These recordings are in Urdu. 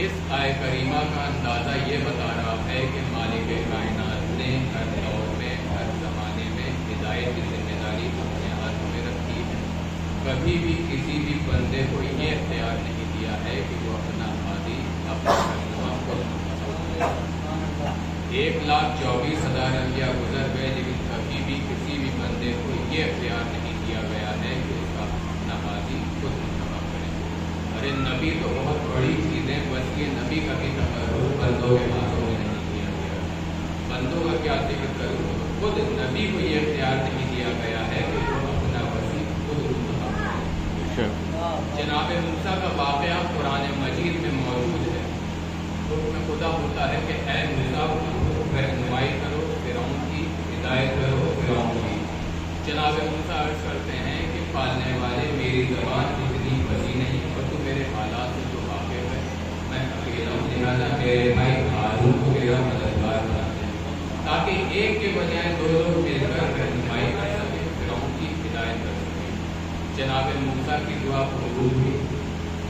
اس آئے کریمہ کا اندازہ یہ بتا رہا ہے کہ مالک کائنات نے ہر دور میں ہر زمانے میں ہدایت کی ذمہ داری اپنے ہاتھ میں رکھی ہے. کبھی بھی کسی بھی بندے کو یہ اختیار نہیں دیا ہے کہ وہ اپنا ہادی اپنا رہنما خود منتخب کرے. 1,24,000 انبیاء گزر گئے لیکن کبھی بھی کسی بھی بندے کو یہ اختیار نہیں دیا گیا ہے کہ اس کا اپنا ہادی خود منتخب کرے. ارے نبی تو بہت بڑی چیز ہے، بس یہ نبی کا بھی تقرر بندوں کے ہاتھوں میں نہیں کیا گیا. بندوں کا کیا ذکر کروں، خود نبی کو یہ اختیار نہیں دیا گیا ہے کہ وہ اپنا وسیع خود منتخب کرے. جناب موسیٰ کا واقعہ قرآن مجید میں موجود ہے. حکم خدا ہوتا ہے کہ اے موسیٰ رہنمائی کرو، فرعون کی ہدایت کرو، فرعون کی. جناب موسیٰ عرض کرتے ہیں کہ پالنے والے میری زبان اتنی وسیع نہیں اور تو میرے حالات سے جو واقف ہے، میں اکیلا ہوں، لہٰذا میرے بھائی ہارون کو میرا مددگار بنا دے تاکہ ایک کے بجائے دو لوگ مل کر رہنمائی کر سکے، فرعون کی ہدایت کر سکے. جناب موسیٰ کی دعا قبول ہوئی.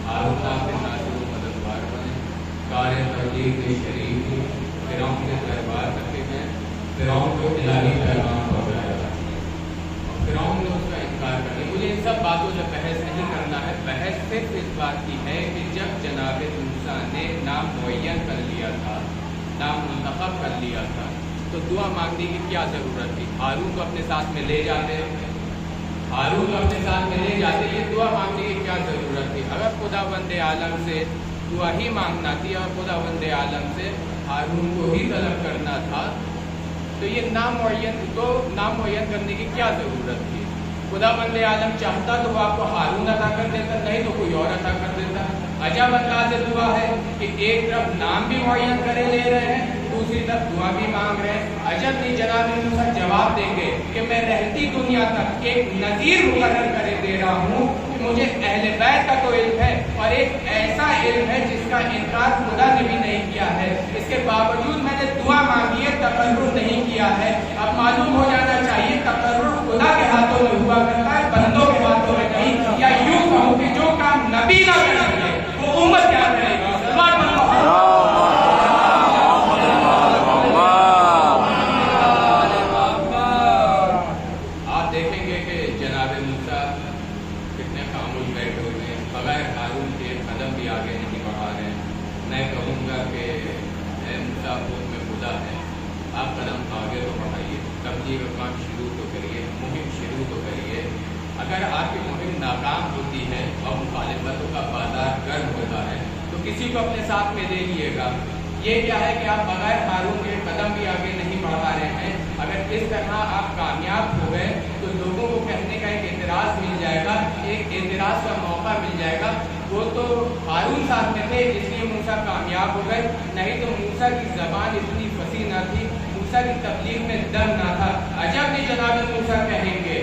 ہارون آپ کے ناصر و مددگار بنے، کار تبلیغ میں شریک ہوئے، فرعون کے دربار تک کے گئے، فرعون کو الہی پیغام پہنچایا. فرعون نے اس کا انکار کر دیا. مجھے ان سب باتوں سے بحث نہیں کرنا ہے. بحث صرف اس بات کی ہے کہ جب جناب موسیٰ نے نام معین کر لیا تھا، نام منتخب کر لیا تھا، تو دعا مانگنے کی کیا ضرورت تھی؟ ہارون کو اپنے ساتھ میں لے جاتے، ہارون کو اپنے ساتھ میں لے جاتے، یہ دعا مانگنے کی کیا ضرورت تھی؟ اگر خدا بند عالم سے دعا ہی مانگنا تھی اور خدا بند عالم سے ہارون کو ہی طلب کرنا تھا تو یہ نام معین کرنے کی کیا ضرورت تھی؟ خدا بند عالم چاہتا تو وہ آپ کو ہارون عطا کر دیتا، نہیں تو کوئی اور عطا کر دیتا. عجب انداز دعا ہے کہ ایک طرف نام بھی معین کرے لے رہے ہیں، دوسری طرف دعا بھی مانگ رہے ہیں. عجب نہیں جناب موسیٰ جواب دیں گے کہ میں رہتی دنیا تک ایک نذیر مقرر کرے دے رہا ہوں کہ مجھے اہل بیت کا تو علم ہے اور ایک ایسا علم ہے جس کا انکار خدا نے بھی نہیں کیا ہے. اس کے باوجود میں نے دعا مانگی ہے، تقرر نہیں کیا ہے. اب معلوم ہو جانا چاہیے تقرر خدا کے ہاتھوں میں ہوا کرتا ہے، بندوں کے ہاتھوں میں نہیں. یا یوں کہوں کہ جو کام نبی نہ کریں گے وہ امت کیا کرے گی؟ آپ دیکھیں گے کہ جناب موسیٰ کتنے خاموش بیٹھے ہوئے ہیں، بغیر ہارون کے قدم بھی آگے نہیں بڑھا رہے ہیں. میں کہوں گا کہ اے موسیٰ خود میں خدا ہے، آپ قدم آگے تو بڑھائیے، تبلیغ کا کام شروع تو کریے، مہم شروع تو کریے. اگر آپ کی مہم ناکام ہوتی ہے اور مخالفتوں کا بازار گرم ہوتا ہے تو کسی کو اپنے ساتھ میں لے لیے گا. یہ کیا ہے کہ آپ بغیر ہارون کے قدم بھی آگے نہیں بڑھا رہے ہیں. اگر اس طرح آپ کامیاب ہو گئے تو لوگوں کو کہنے کا ایک اعتراض مل جائے گا، ایک اعتراض کا موقع مل جائے گا. وہ تو ہارون ساتھ میں تھے اس لیے موسیٰ کامیاب ہو گئے، نہیں تو موسیٰ کی زبان اتنی فصیح نہ تھی، موسیٰ کی تبلیغ میں دم نہ تھا. عجب نہیں جناب موسیٰ کہیں گے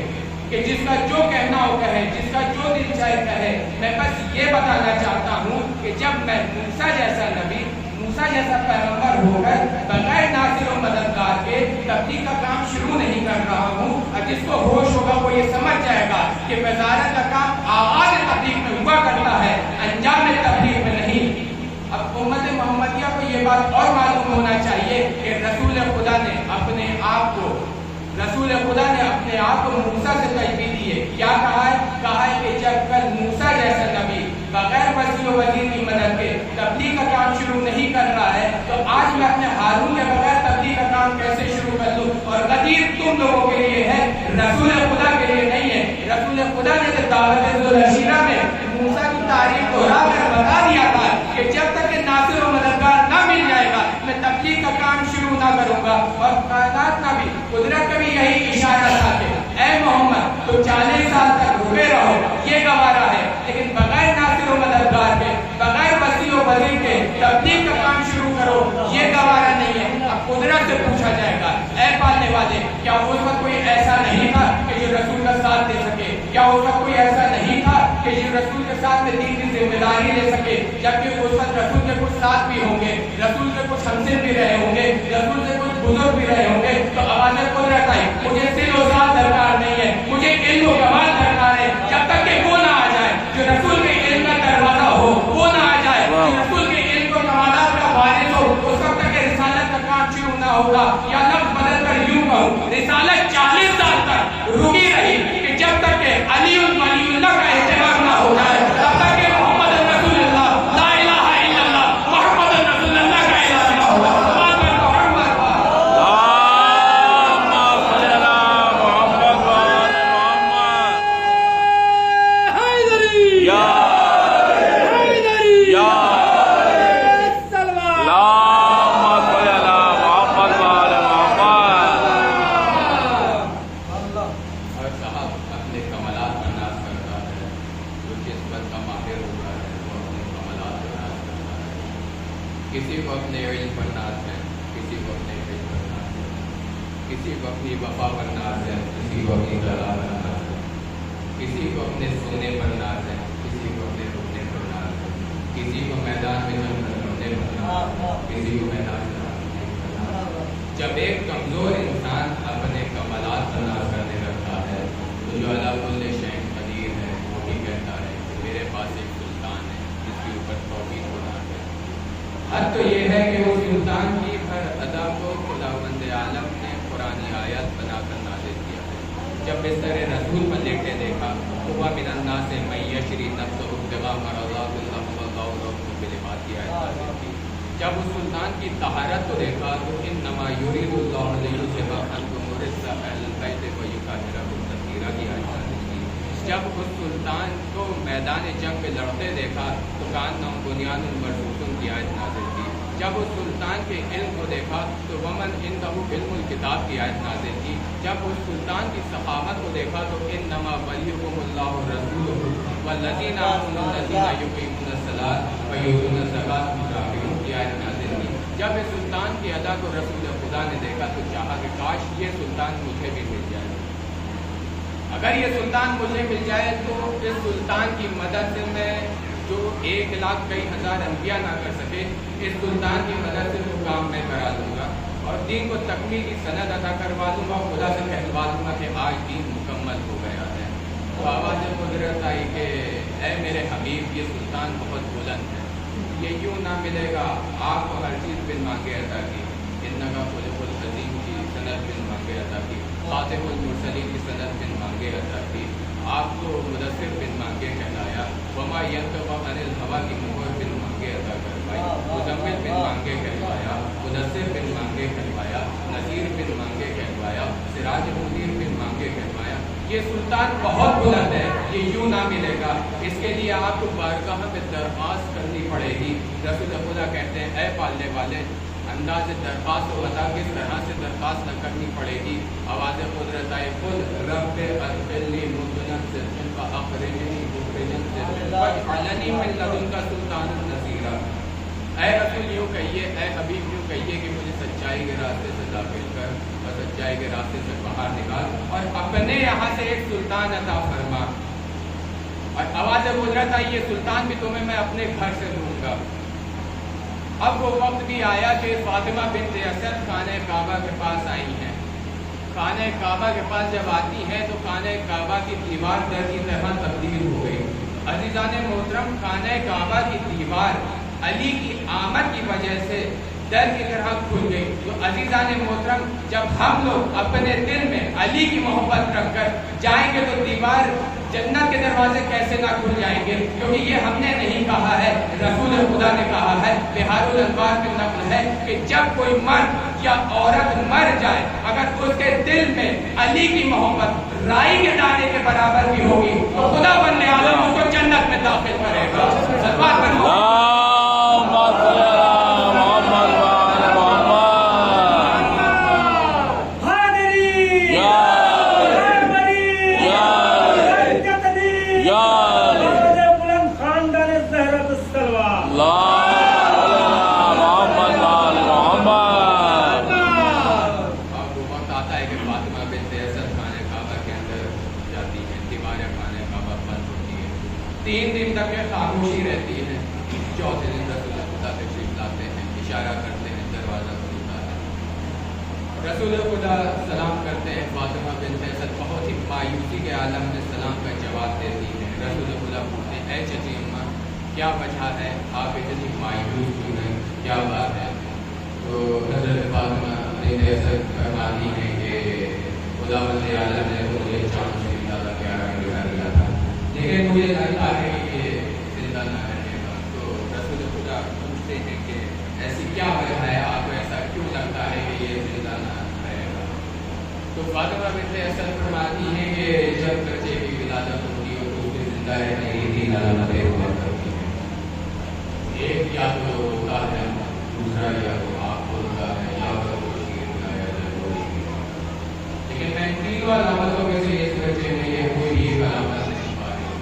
کہ جس کا جو کہنا ہو کہے، جس کا جو دل چاہے کہے. میں بس یہ بتانا چاہتا ہوں کہ جب میں موسیٰ جیسا نبی، موسیٰ جیسا پیغمبر ہو کر بغیر ناصر و مددگار کے تبلیغ کا کام شروع نہیں کر رہا ہوں، اور جس کو ہوش ہوگا وہ یہ سمجھ جائے گا کہ وزارت کا کام آغاز تبلیغ میں ہوا کرتا ہے، انجام تبلیغ میں نہیں. اب امت محمدیہ کو یہ بات اور معلوم ہونا چاہیے کہ رسول خدا نے اپنے آپ کو موسیٰ سے تشبیہ دی ہے. کیا کہا ہے کہ جب کل موسیٰ جیسا نبی بغیر وسیع و وزیر کی مدد کے تبلیغ کا کام شروع نہیں کر رہا ہے تو آج میں اپنے ہارون کے بغیر تبلیغ کا کام کیسے شروع کر لوں؟ اور غدیر تم لوگوں کے لیے ہے، رسول خدا کے لیے نہیں ہے. رسول خدا نے جو دعوت ذوالعشیرہ میں موسیٰ کی تعریف دہرا کر بتا دیا تھا کہ جب تک کہ ناصر و مددگار نہ مل جائے گا میں تبلیغ کا کام شروع نہ کروں گا. اور کائنات کا بھی، قدرت کا بھی یہی اشارہ تھا کہ اے محمد تو 40 سال تک روکے رہو، یہ گوارا ہے، لیکن بغیر ناصر و مددگار کے، بغیر وسیع و وزیر کے تبلیغ کا کام شروع کرو، یہ گوارا نہیں ہے. اب قدرت سے پوچھا جائے گا اے پالنے والے، کیا اس وقت کوئی ایسا نہیں تھا کہ جو رسول کا ساتھ دے سکے؟ کیا اس وقت کوئی ایسا نہیں تھا کہ جو رسول کے ساتھ میں دین کی ذمہ داری لے سکے، جبکہ اس وقت رسول کے کچھ ساتھ بھی ہوں گے، رسول کے کچھ ہمسر بھی رہے ہوں گے، رسول کے کچھ بزرگ بھی رہے ہوں گے، تو آواز قدرت آئی مجھے سل و سال درکار نہیں ہے، مجھے علم و کمال درکار ہے، جب تک کہ وہ نہ آ جائے جو رسول کے علم کا دروازہ ہو، وہ نہ آ جائے جو رسول کے علم و کمالات کا وارث ہو، اس وقت تک کہ رسالت کا کام شروع نہ ہوگا۔ یا لفظ بدل کر یوں کہوں، رسالت 40 سال تک رکی رہی کہ جب تک کہ علی ولی اللہ کا اہتمام نہ ہو جائے، تب تک کہ محمد رسول اللہ لا الہ الا اللہ محمد رسول اللہ کا اعلان نہ ہوگا۔ کسی کو اپنے علم پر ناز ہے، کسی کو اپنے علم پر ناز ہے، کسی کو اپنی وفا پر ناز ہے، کسی کو اپنی کلا پر ناز ہے، کسی کو اپنے سونے پر ناز ہے، کسی کو اپنے رکنے پر ناز ہے، کسی کو میدان میں جنگ لڑنے پر ناز ہے، کسی کو میدان میں لڑنے پر ناز ہے۔ جب ایک کمزور انسان اپنے کمالات پر ناز کرنے لگتا ہے تو جو علی کل شیء قدیر ہے وہ بھی کہتا ہے کہ میرے پاس ایک سلطان ہے جس کے اوپر توحید و ناز ہے۔ حد تو یہ ہے کہ اس سلطان کی ہر ادا کو خداوند عالم نے قرآن آیت بنا کر نازل کیا ہے۔ جب بستر رسول پر لیٹے دیکھا تو وہ من الناس من یشری نفسہ ابتغاء مرضات اللہ واللہ رؤوف بالعباد کی آیت نازل کی۔ جب اس سلطان کی طہارت کو دیکھا تو انما یرید اللہ لیذھب عنکم الرجس اہل البیت ویطہرکم تطہیرا کی آیت نازل کی۔ جب اس سلطان کو میدان جنگ میں لڑتے دیکھا تو کأنہم بنیان مرصوص کی آیت نازل کی۔ جب اس سلطان کے علم کو دیکھا تو ومن عنده علم الکتاب کی آیت نازل کی۔ جب اس سلطان کی سخاوت کو دیکھا تو انما ولیکم اللہ رسولہ والذین آمنوا الذین یقیمون الصلاۃ ویؤتون الزکاۃ والراکعون کی آیت نازل کی۔ جب اس سلطان کی ادا کو رسول خدا نے دیکھا تو چاہا کہ کاش یہ سلطان مجھے بھی مل جائے، اگر یہ سلطان مجھے مل جائے تو اس سلطان کی مدد سے میں جو 1,00,000 کئی ہزار انبیاء نہ کر سکے، اس سلطان کی مدد سے وہ کام میں کرا دوں گا اور دین کو تکمیل کی سند عطا کروا دوں گا، خدا سے کہلوا دوں گا کہ آج دین مکمل ہو گیا ہے۔ تو آواز قدرت آئی کہ اے میرے حبیب یہ سلطان بہت بلند ہے، یہ یوں نہ ملے گا، آپ کو ہر چیز بن مانگے عطا کی، انکا خلق العظیم کی سند بن مانگے عطا کی، خاتم المرسلین کی سند بن مانگے عطا کی، آپ کو مدثر بن مانگے کہلایا، وما ینطق عن الہویٰ کی مہر بن مانگے عطا کروائی، مزمل بن مانگے کہلوایا، مدثر بن مانگے کہلوایا، نذیر بن مانگے کہلوایا، سراج منیر بن مانگے کہلوایا۔ یہ سلطان بہت بلند ہے، یہ یوں نہ ملے گا، اس کے لیے آپ کو بارگاہ میں درخواست کرنی پڑے گی۔ رسول خدا کہتے ہیں اے پالنے والے، انداز درخواست و عطا کس طرح سے درخواست نہ کرنی پڑے گی۔ آواز قدرت آئے قل رب ادخلنی مدخلا صدق واخرجنی مخرجا صدق واجعلنی من لدنک سلطانا نصیرا۔ اے رسول یوں کہیے، اے حبیب یوں کہیے کہ مجھے سچائی کے راستے سے داخل کر اور سچائی کے راستے سے باہر نکال اور اپنے یہاں سے ایک سلطان عطا فرما۔ اور آواز قدرت آئی یہ سلطان بھی تمہیں میں اپنے گھر سے دوں گا۔ اب وہ وقت بھی آیا کہ فاطمہ بنت اسد خانہ کعبہ کے پاس آئی ہیں۔ خانہ کعبہ کے پاس جب آتی ہیں تو خانہ کعبہ کی دیوار در کی طرح تبدیل ہو گئی۔ عزیزان محترم، خانہ کعبہ کی دیوار علی کی آمد کی وجہ سے در کی طرح کھل گئی۔ تو عزیزان محترم، جب ہم لوگ اپنے دل میں علی کی محبت رکھ کر جائیں گے تو دیوار جنت کے دروازے کیسے نہ کھل جائیں گے، کیونکہ یہ ہم نے نہیں کہا ہے، رسول خدا نے کہا ہے، بہار الانوار میں نقل ہے کہ جب کوئی مرد یا عورت مر جائے اگر اس کے دل میں علی کی محبت رائی کے دانے کے برابر بھی ہوگی تو خدا بندے عالم اس کو جنت میں داخل کرے گا۔ سلوات پڑھو۔ 3 دن تک خاموشی رہتی ہے. چوتھے دن رسول خدا تشریف لاتے ہیں, اشارہ کرتے ہیں, دروازہ کھلتا ہے. رسول خدا سلام کرتے ہیں. فاطمہ بنت اسد بہت ہی مایوسی کے عالم میں سلام کا جواب دیتی ہے. رسول خدا پوچھتے ہیں اے چچی اماں کیا وجہ ہے, آپ اتنی مایوس کیوں ہیں, کیا بات ہے؟ تو حضرت فاطمہ بنت اسد فرماتی ہیں کہ خدا بند عالم نے مجھے چاند سے زیادہ پیارا دکھا دیا تھا, لیکن مجھے لگتا ہے کہ زندہ نہ رہے گا. تو رسول خدا پوچھتے ہیں کہ ایسی کیا وجہ ہے, آپ کو ایسا کیوں لگتا ہے کہ یہ زندہ نہ رہے گا؟ تو فاطمہ بنت اسد فرماتی ہیں کہ جب بچے کی ولادت ہوتی ہے تو اسے زندہ رہنے کی 3 علامتیں ہوا کرتی ہیں. ایک یا تو ہوتا ہے, دوسرا یا تو آپ ہوتا ہے, یا تو لیکن میں 3 علامتوں میں سے اس بچے میں یہ کوئی ایک علامت نہیں پا رہی.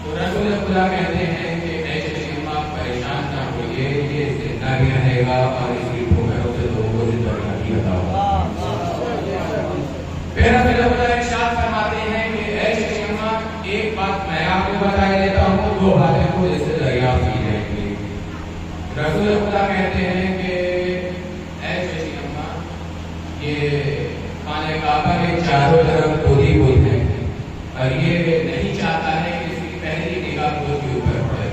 تو رسول خدا کہتے ہیں کہ اے چچی اماں پریشان نہ ہوئیے, یہ زندہ بھی رہے گا اور اس کی ٹھوکروں سے لوگوں کو زندہ رہنے کی عطا ہوگا. پھر رسول خدا ارشاد فرماتے ہیں کہ اے چچی اماں ایک بات میں آپ کو بتا دیتا ہوں, 2 باتیں کو اس سے دریافت کی جائیں گی. رسول خدا کہتے ہیں کہ اے چچی اماں یہ خانہ کعبہ کے چاروں طرف پودی پود ہیں اور یہ نہیں چاہتا ہے کہ اس کی پہلی نگاہ پود کے اوپر پڑے.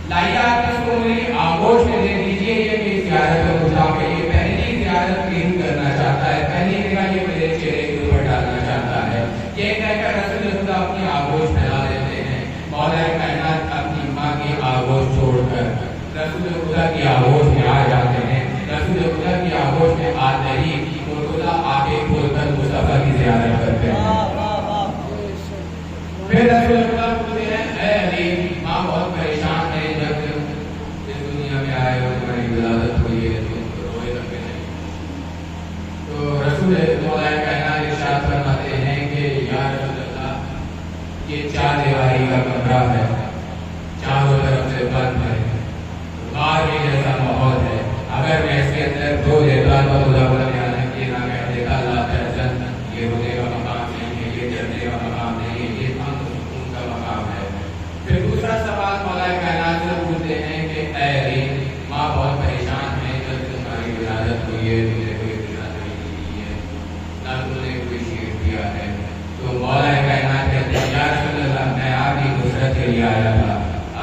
لائیے آپ اس کو میری آغوش میں دے دیجیے, یہ کہ زیارت مطلق ہے, یہ پہلی زیارت نہیں کرنا چاہتا ہے, پہلی نگاہ یہ میرے چہرے کے اوپر ڈالنا چاہتا ہے. یہ کہہ کر رسول خدا اپنی آغوش پھیلا دیتے ہیں. مولا کائنات اپنی ماں کی آغوش چھوڑ کر رسول خدا کی آغوش میں آ جاتے ہیں. رسول خدا کی آغوش میں آتے ہی خدا آگے کھول کر مصطفیٰ کی زیارت کرتے ہیں. پھر رسول خدا پوچھتے ہیں اے علی ماں بہت پریشان ہے, جب اس دنیا میں آئے اور تمہاری ولادت ہوئی ہے تو روئے تک نہیں. تو رسول مولا کائنات ارشاد فرماتے ہیں کہ یا رسول اللہ یہ 4 دیواری کا کمرہ ہے, چاروں طرف سے بند ہے, غار کے جیسا ماحول ہے. اگر میں اس کے اندر دو دیتا تو خدا بلا یہ نہ کہہ دیتا اللہ تحزن, یہ رونے کا مقام نہیں ہے, یہ ڈرنے کا مقام نہیں ہے, یہ امن و سکون کا مقام ہے. پھر دوسرا سوال مولا کائنات سے پوچھتے ہیں کہ اے علی ماں بہت پریشان ہے, جب تمہاری ولادت ہوئی ہے تم نے کوئی غذا نہیں دی ہے, نہ تم نے کوئی شیر دیا ہے. تو مولا کائنات کہتے ہیں یا رسول اللہ میں آپ کی نصرت کے لیے آیا تھا,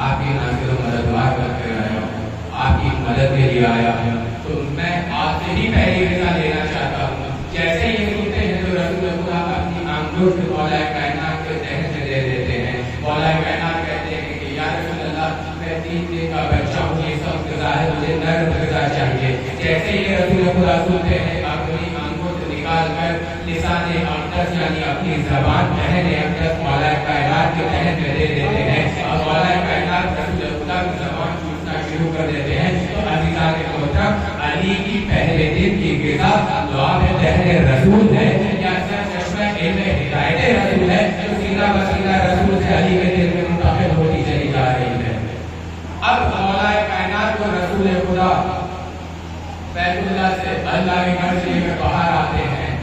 آپ کی ناصر و مددگار بن کر آیا ہوں, آپ کی مدد کے لیے آیا ہوں. تو میں آپ سے ہی پہلی غذا لینا چاہتا ہوں. جیسے یہ سنتے ہیں تو رسول خدا اپنی آنکھوں سے مولا کائنات کے ذہن سے دے دیتے ہیں. مولا کائنات کہتے ہیں کہ یا رسول اللہ میں 3 دن کا بچہ ہوں, یہ سب غذا ہے, مجھے نرم غذا چاہیے. جیسے یہ رسول خدا سنتے ہیں اپنی آنکھوں سے نکال کر لسان اقدس یعنی اپنی زبان بہن اقدس مولا کائنات کے ذہن میں دے دیتے ہیں اور مولا کائنات رسول خدا کی زبان چوسنا شروع کر دیتے ہیں. تو عزیزان محترم علی کی پہلے دن کی غذا لعاب دہن رسول ہے یا چشمہ علم ہدایت رسول ہے جو سیدھا بسیدھا رسول سے علی کے دل میں منتقل ہوتی چلی جا رہی ہے. اب مولا کائنات کو رسول خدا بیت اللہ سے اللہ کے گھر سے لے کر باہر آتے ہیں.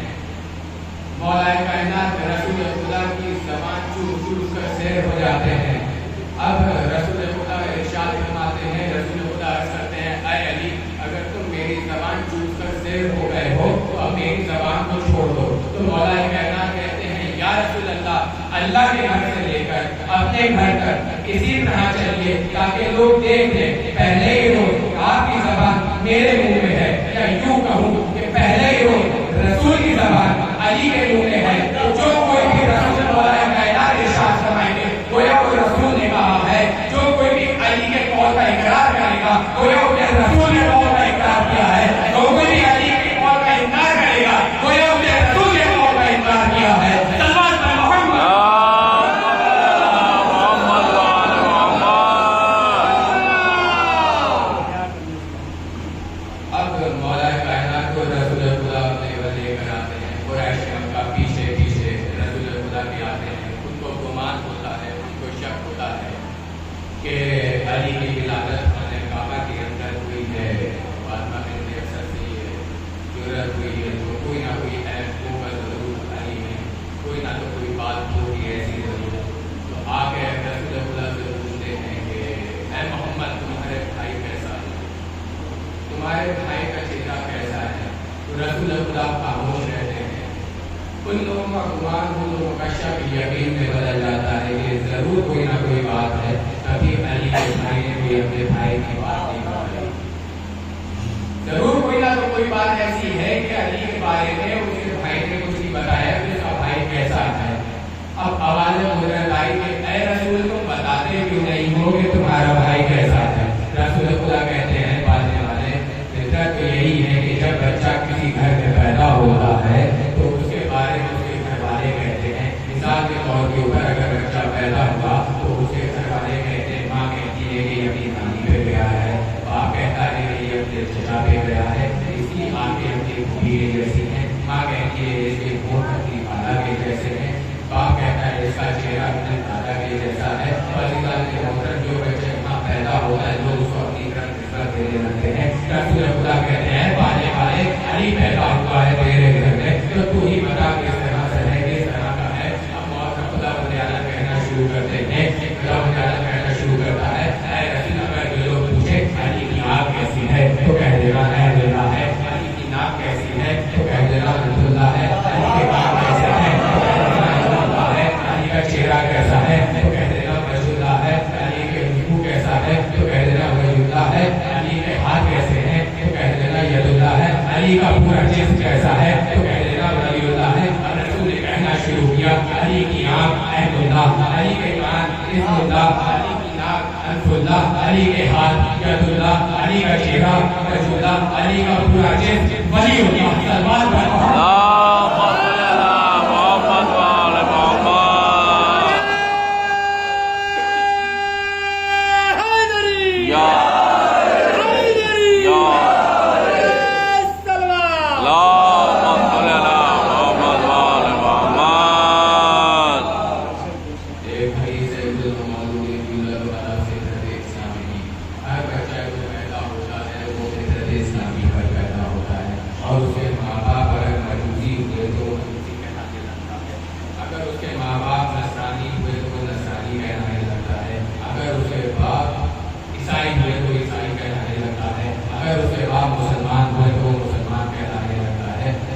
مولا کائنات رسول خدا کی زبان چوس چوس کر سیر ہو جاتے ہیں. اب رسول خدا ارشاد فرماتے ہیں, رسول خدا عرض کرتے ہیں اے علی اگر تم میری زبان چوس کر سیر ہو گئے ہو تو اب میری زبان کو چھوڑ دو. تو مولا کائنات کہتے ہیں یا رسول اللہ اللہ کے گھر سے لے کر اپنے گھر تک اسی طرح چلیے تاکہ لوگ دیکھ لیں پہلے ہی روز آپ کی زبان میرے منہ میں ہے, یا یوں کہوں کہ پہلے ہی روز رسول کی زبان علی کے منہ میں ہے. تو جو کوئی بھی رسول مولا کائنات ارشاد فرمائیں گے گویا کوئی رسول نے کہا ہے, جو کوئی بھی علی کے قول کا اقرار کرے گا گویا کوئی رسول نے قول کا اقرار کیا ہے, جو کوئی بھی علی کے قول کا انکار کرے گا گویا کوئی رسول نے قول کا انکار کیا ہے. کہ علی کی ولادت خانہ کعبہ کے اندر ہوئی ہے, فاطمہ بنت اسد سے یہ جرأت ہوئی ہے, تو کوئی نہ کوئی عیب ہوگا ضرور علی میں, کوئی نہ تو کوئی بات ہوگی ایسی ضرور. تو آپ کبھی علی کے بھائی نے بھی اپنے بھائی کی بات نہیں بتائی. ضرور کوئی نہ تو کوئی بات ایسی ہے کہ علی کے بارے میں اس کے بھائی نے کچھ نہیں بتایا کہ اس کا بھائی کیسا ہے. اب آواز بلند آئی کہ اے رسول تم بتاتے کیوں نہیں ہو کہ تمہارا بھائی کیسا ہے. رسول خدا کہتے ہیں باتیں والے فطرت تو یہی ہے کہ جب بچہ کسی گھر میں پیدا ہوتا ہے تو اس کے بارے میں اس کے گھر والے کہتے ہیں. مثال کے طور کے اوپر اگر بچہ پیدا ہوا تو اس کے گھر والے کہتے ہیں, ماں کہتی ہے کہ اپنی نانی پہ گیا ہے, باپ کہتا ہے کہ یہ اپنے چچا پہ گیا ہے, اس کی آنکھیں اپنی پھوپھی کے جیسی ہیں, ماں کہتی ہے اس کے ہونٹ اپنی خالہ کے جیسے ہیں, باپ کہتا ہے اس کا چہرہ اپنے دادا کے جیسا ہے. جو بچے وہاں پیدا ہوتا ہے لوگ اس کو اپنی طرف نسبت دینے لگتے ہیں. رسول خدا کہتے ہیں والے والے علی پیدا ہوا ہے تیرے گھر میں تو تو ہی بتا کس طرح سے ہے, کس طرح کا ہے. اب موت کا خدا تعالیٰ کہنا شروع کرتے ہیں, خدا تعالیٰ کہنا شروع کرتا ہے اے رسول اگر جو لوگ پوچھے علی کی آنکھ کیسی ہے تو کہہ دینا عبد اللہ ہے, علی کی ناک کیسی ہے تو کہہ دینا عبد اللہ ہے, علی کے کان کیسے ہیں تو کہہ دینا عبد اللہ ہے, علی کا چہرہ کیسا ہے تو کہہ دینا وجہ اللہ ہے, علی کے منہ کیسا ہے تو کہہ دینا وجہ اللہ ہے, علی کے ہاتھ کیسے ہیں تو کہہ دینا ید اللہ ہے, علی کا پورا جسم کیسا ہے تو کہہ دینا ولی اللہ ہے. اور رسول نے کہنا شروع کیا علی کی آنکھ احد اللہ, علی کے کان اسم اللہ, علی کی ناک انف اللہ, علی کے ہاتھ ید اللہ, علی کا چہرہ وجہ اللہ, علی کا پورا جسم ولی اللہ. سلمان پر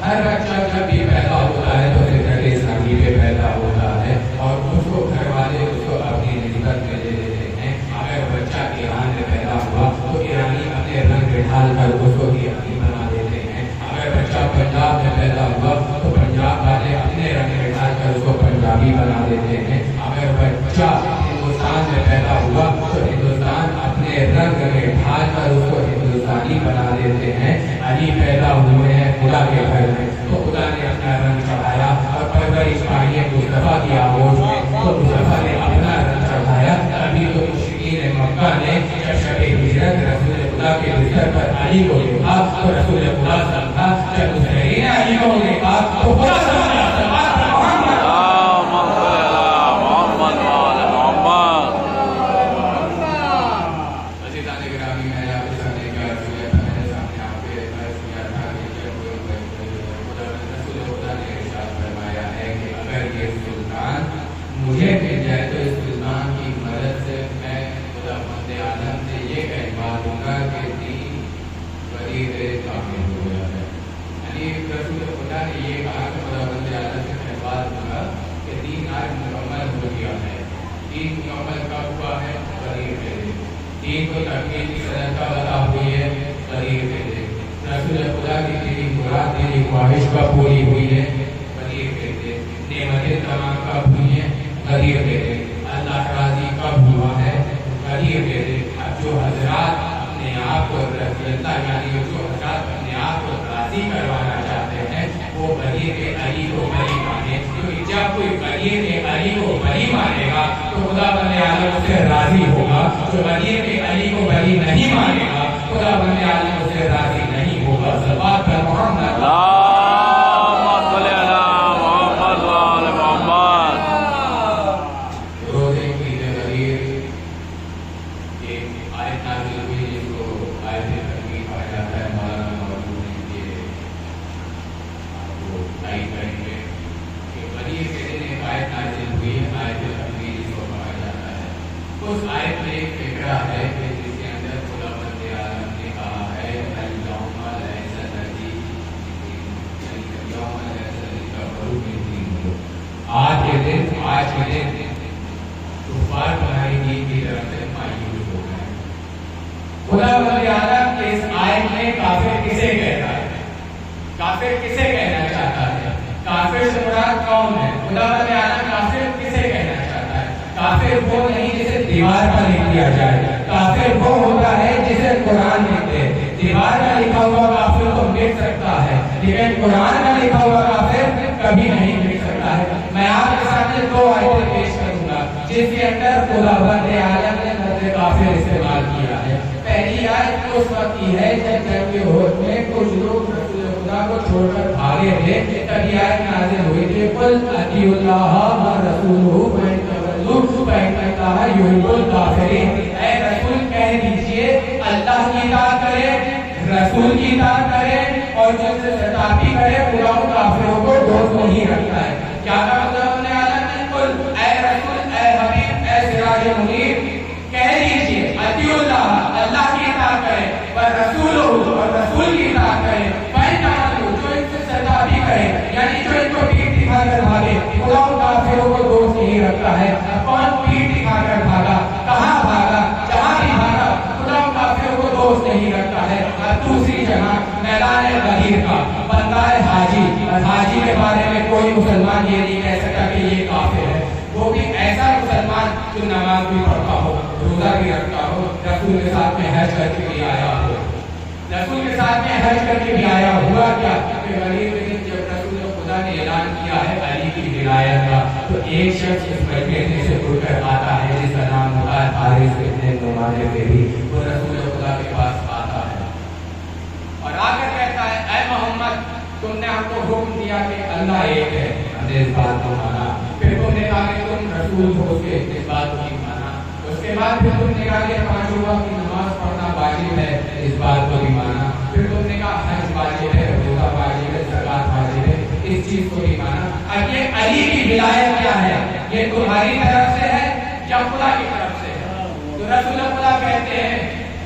ہر بچہ جب بھی پیدا ہوتا ہے تو فطرت اسلامی پہ پیدا ہوتا ہے اور اس کو گھر والے اس کو اپنی نسبت میں لے لیتے ہیں. اگر بچہ ایران میں پیدا ہوا تو ایرانی اپنے رنگ ڈھال کر اس کو ایرانی بنا دیتے ہیں. اگر بچہ پنجاب میں پیدا ہوا تو پنجاب والے اپنے رنگ ڈھال کر اس کو پنجابی بنا دیتے ہیں. اگر بچہ ہندوستان میں پیدا ہوا تو ہندوستان اپنے رنگ میں ڈھال کر اس کو ہندوستانی بنا دیتے ہیں. علی پیدا ہوئے ہیں خدا کے گھر میں تو خدا نے اپنا رنگ چڑھایا اور پرورش پائی ہے مصطفیٰ کی آغوش میں تو مصطفیٰ نے اپنا رنگ چڑھایا. ابھی تو مشرکین مکہ نے جب شب ہجرت رسول خدا کے بستر پر علی کو دیکھا تو رسول خدا سمجھا, جب حسین علی کو دیکھا تو خدا سمجھا مجھے مل جائے تو اس سلطان کی مدد سے میں خدا بند عالم سے یہ کہوا دوں گا کہ دین بڑی دیر کامل ہو گیا ہے. یعنی رسول خدا نے یہ کہا کہ خدا بند عالم سے کہوا دوں گا کہ دین آج مکمل ہو گیا ہے. دین مکمل کب ہوا ہے؟ قریب پہلے. دین کو تکمیل کی صدر کا عطا ہوئی ہے قریب پہلے. رسول خدا کی تیری مراد تیری خواہش کا پوری ہوئی ہے قریب پہلے. نعمتیں تمام کب ہوئی ہیں قریب پہلے. اللہ راضی کب ہوا ہے قریب پہلے. اب جو حضرات اپنے آپ کو رضی اللہ یعنی جو حضرات اپنے آپ کو راضی کروانا چاہتے ہیں وہ قریب علی کو بری مانے, کیونکہ جب کوئی قریب علی کو بری مانے گا تو خدا بند عالم اس سے راضی ہوگا. جو قریب علی کو بری نہیں مانے گا خدا بند عالم اس سے راضی نہیں ہوگا. صلوات پر محمد اس آیت میں ایک فکرہ ہے کہ جس کے اندر خدا بند عالم نے کہا ہے اليوم لیس الذی اليوم لیس الکفر من دین. آج کے دن کفار تمہاری دین کی طرف سے کافر وہ نہیں جسے دیوار پر لکھ دیا جائے، کافر وہ ہوتا ہے جسے قرآن لکھتے ہیں۔ دیوار کا لکھا ہوا کافر تو مٹ سکتا ہے، لیکن قرآن کا لکھا ہوا کافر کبھی نہیں مٹ سکتا ہے۔ میں آپ کے سامنے دو آیتیں پیش کروں گا جس کے اندر خداوند عالم نے لفظ کافر استعمال کیا ہے۔ پہلی آیت اس وقت کی ہے جب جنگ احد میں کچھ لوگ رسول خدا کو چھوڑ کر بھاگے تھے، تبھی آیت نازل ہوئی تھی، قل اطیعوا اللہ ورسولہ فإن تولوا فإن اللہ یحب الکافرین۔ اے رسول کہہ دیجئے اللہ کی اطاعت کرے، رسول کی اطاعت کرے، اور جو سے ستاپی کرے خدا و کافروں کو دوست نہیں رکھتا ہے۔ کیا کہا خداوند عالم نے؟ قل اے رسول، اے حبیب، اے سراج منیر، کہہ دیجئے اطیعوا اللہ، اللہ کی اطاعت کرے، ورسولہ، اور رسول کی اطاعت کرے، فإن تولوا، جو ان سے ستاپی کرے یعنی جو ان کو پیٹ دکھا کر بھاگے، خدا و کافروں کو دوست نہیں رکھتا ہے۔ کون پیٹ دکھا کر بھاگا؟ کہاں بھاگا؟ جہاں بھی بھاگا خدا و کافروں کو دوست نہیں رکھتا ہے۔ اب دوسری جگہ میدان غدیر کا بندہ حاجی، حاجی کے بارے میں کوئی مسلمان یہ نہیں کہہ سکتا کہ یہ کافر ہے، وہ بھی ایسا مسلمان جو نماز بھی پڑھتا ہو، روزہ بھی رکھتا ہو، رسول کے ساتھ میں حج کر کے بھی آیا ہو، رسول کے ساتھ میں حج کر کے بھی آیا ہوا کیا کہ غریب دن جب رسول خدا نے اعلان کیا ہے علی کی ولایت کا، تو ایک شخص اس مجمع سے اٹھ کر آتا ہے جس کا نام ہوتا ہے حارث بن نعمان بن، وہ رسول خدا کے پاس آتا ہے اور آ کر کہتا ہے اے محمد تم نے ہم کو حکم دیا کہ اللہ ایک ہے، ہم نے اس بات کو مانا، پھر تم نے کہا کہ تم رسول ہو کے اس بات کو نہیں مانا، اس کے بعد پھر تم نے کہا کہ پانچوں وقت کی نماز پڑھنا واجب ہے، اس بات کو بھی مانا، پھر تم نے کہا حج واجب ہے، روزہ واجب ہے، زکات واجب ہے، اس چیز کو بھی مانا۔ اب یہ علی کی ولایت کیا ہے؟ یہ تمہاری طرف سے ہے یا خدا کی طرف سے ہے؟ تو رسول خدا کہتے ہیں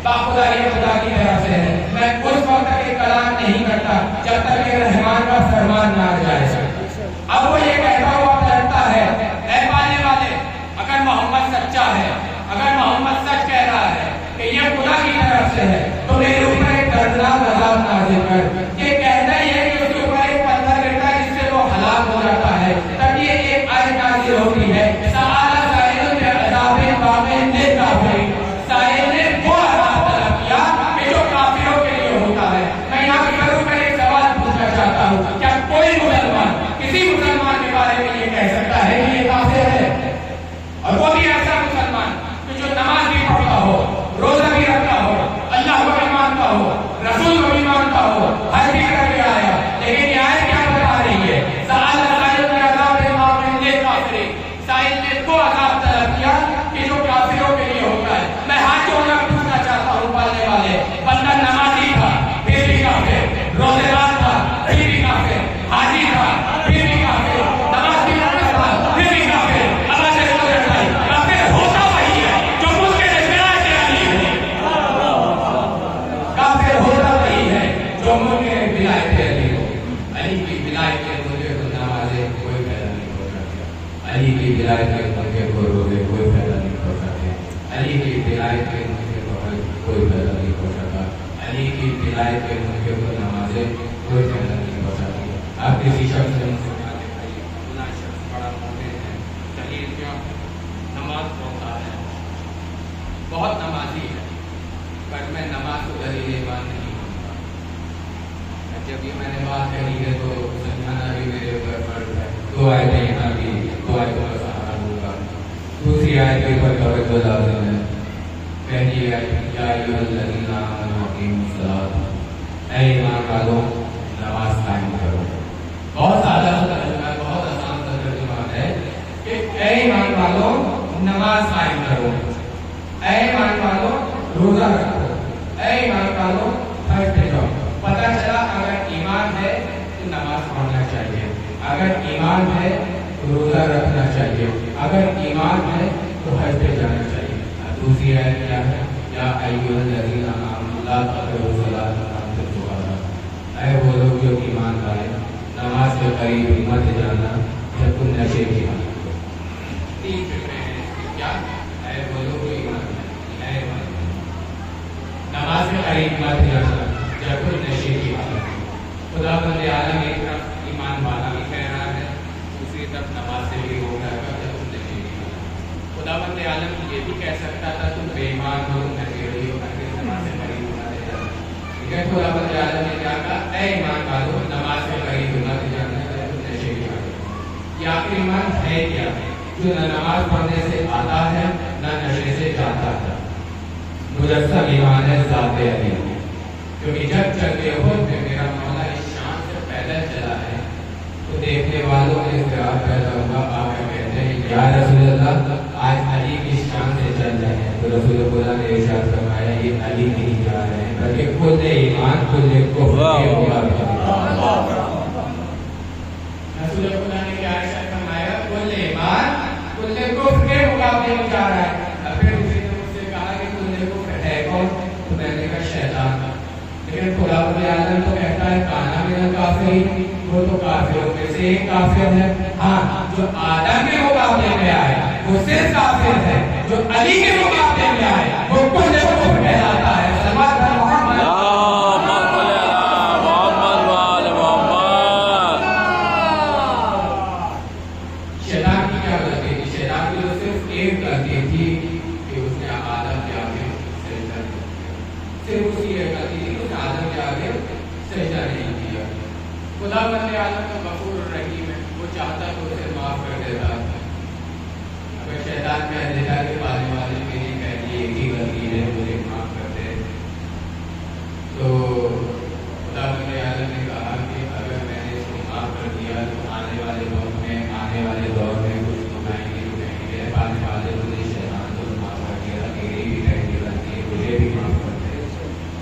باخدا یہ خدا کی طرف سے ہے، میں اس وقت تک یہ کلام نہیں کرتا جب تک کہ رحمان کا فرمان نہ آ جائے۔ اب وہ یہ کہتا ہوا پلٹتا ہے اے پانے والے، اگر محمد سچا ہے، اگر محمد سچ کہہ رہا ہے کہ یہ خدا کی طرف سے ہے تو میرے اوپر ایک دردناک عذاب نازل کر۔ یہ کہتا ہی ہے کہ اس کے اوپر ایک پتھر گرتا ہے جس سے وہ ہلاک ہو جاتا ہے، تب یہ ایک آیت نازل ہوتی ہے سأل سائل بعذاب واقع للکافرین، سائل نے وہ عذاب طلب کیا کہ جو کافروں کے لیے ہوتا ہے۔ میں یہاں پر ایک سوال پوچھنا چاہتا ہوں، کیا کوئی مسلمان کسی مسلمان کے بارے میں یہ کہہ سکتا ہے کہ یہ کافر ہے؟ اور وہ بھی ایسا مسلمان کہ جو نماز بھی پڑھتا ہو، روزہ بھی رکھتا ہو، اللہ کو بھی مانتا ہو، رسول کو بھی مانتا ہو، حج بھی کر کے آیا، لیکن یہ آیت کیا بتا رہی ہے؟ سأل سائل بعذاب واقع للکافرین، سائل نے وہ عذاب طلب کیا کہ جو کافروں کے لیے ہوتا ہے۔ میں ہاتھ جوڑنا پوچھنا چاہتا ہوں پالنے والے، بندہ نمازی تھا پھر بھی کافر، روزے دار تھا پھر بھی کافر، حاجی تھا پھر بھی کافر، نماز بھی پڑھتا تھا پھر بھی کافر۔ اللہ سے اس کو کہتا ہے کافر ہوتا وہی ہے جو مجھ کے ولایت علی ہے، کافر ہوتا وہی ہے جو مجھ کے ولایت علی ہو۔ علی کی ولایت کے مجھے کو نمازیں کوئی فائدہ نہیں ہو سکتا، علی کی ولایت کے مجھے کو روزے کوئی فائدہ نہیں ہو سکتے، علی کی ولایت کے مجھے کو حج کوئی فائدہ نہیں ہو سکتا، علی کی ولایت کے مجھے کو نمازیں کوئی فائدہ نہیں ہو سکتی۔ آپ کسی شخص سے مسلمان دکھائیے، اللہ شخص بڑا مومن ہے، دلیل کیا؟ نماز پڑھتا ہے، بہت نمازی ہے، پر میں نماز کو دلیل ایمان نہیں مانتا۔ جب یہ میں نے بات کہی ہے تو سمجھانا بھی میرے اوپر فرض ہے۔ دو آیتیں یہاں بھی، دو آیتوں کا سہارا ہوگا۔ دوسری آیت کے اوپر توجہ لازم ہے۔ پہلی آیت یا ایھا الذین آمنوا اقیموا الصلاۃ، اے ایمان والو نماز قائم کرو۔ بہت سادہ ترجمہ ہے، بہت آسان ترجمہ ہے کہ اے ایمان والو نماز قائم کرو، اے ایمان والو روزہ رکھو، اے ایمان والو حج پہ جاؤ۔ پتہ چلا اگر ایمان ہے تو نماز پڑھنا چاہیے، اگر ایمان ہے تو روزہ رکھنا چاہیے، اگر ایمان ہے تو حج پہ جانا چاہیے۔ دوسری آیت کیا ہے؟ یا ایھا الذین آمنوا لا تقربوا الصلاۃ وانتم سکارى، اے وہ لوگ جو ایمان لائے نماز کے قریب مت جانا جب تم نشے کی حالت ہو۔ تین فکریں ہیں کیا؟ اے وہ لوگ جو ایمان لائے، اے نماز کے قریب مت جانا جب تم نشے کی حالت ہو۔ خداوند عالم ایک طرف ایمان والا بھی کہہ رہا ہے، دوسری طرف نماز سے بھی ہو رہا ہے جب تم نشے کی حالت ہو۔ خداوند عالم یہ بھی کہہ سکتا تھا تم بے ایمان ہو، تم نشے ہو، نماز سے قریب ہونا دے جانا، لیکن خداوند عالم نے کیا کہا؟ اے ایمان والو، نماز سے قریب ہونا دے جانا ہے، تم نشے بھی کرو۔ یہ آخری ایمان ہے کیا؟ جو نہ نماز پڑھنے سے آتا ہے نہ نشے سے جاتا ہے، مجسم ایمان ہے ذات علی، کیونکہ جب چلتے ہو کہ میرا مولا اس شان سے پیدل چلا ہے تو دیکھنے والوں میں اضطراب پیدا ہوا، آپ کہتے ہیں یا رسول اللہ آج علی کی شان سے چل رہے ہیں، تو رسول خدا نے ارشاد فرمایا یہ علی نہیں جا رہے ہیں بلکہ کل ایمان کل کفر کے مقابلے۔ رسول خدا نے کیا ارشاد فرمایا؟ کل ایمان کل کفر کے مقابلے میں جا رہا ہے۔ اب پھر اسی نے مجھ سے کہا کہ کل کفر ہے کون؟ تو میں نے کہا شیطان۔ لیکن خداوند عالم تو کہتا ہے کانا من الکافرین، وہ تو کافروں میں سے ایک کافر ہے۔ ہاں جو آدم کے مقابلے میں آئے وہ صرف کافر ہے، جو علی کے مقابلے میں آئے وہ کل کفر کہلاتا ہے۔ صلوات محمد شیطان کی کیا غلطی تھی؟ شیطان کی تو صرف ایک غلطی تھی کہ اس نے آدم کے آگے سجدہ نہیں کیا، صرف اسی ایک غلطی تھی، اس نے آدم کے آگے سجدہ نہیں کیا۔ خداوند عالم کا غفور الرحیم ہے، وہ چاہتا تو اسے معاف کر دیتا۔ اگر شیطان کہہ دیتا کہ پانے والے میری پہلی ایک ہی غلطی ہے مجھے معاف کر دے، تو خداوند عالم نے کہا کہ اگر میں نے اس کو معاف کر دیا تو آنے والے دور میں کچھ لوگ آئیں گے جو کہیں گے پانے والے مجھے شیطان کو معاف کر دیا، میری بھی پہلی غلطی ہے مجھے بھی معاف کر دے۔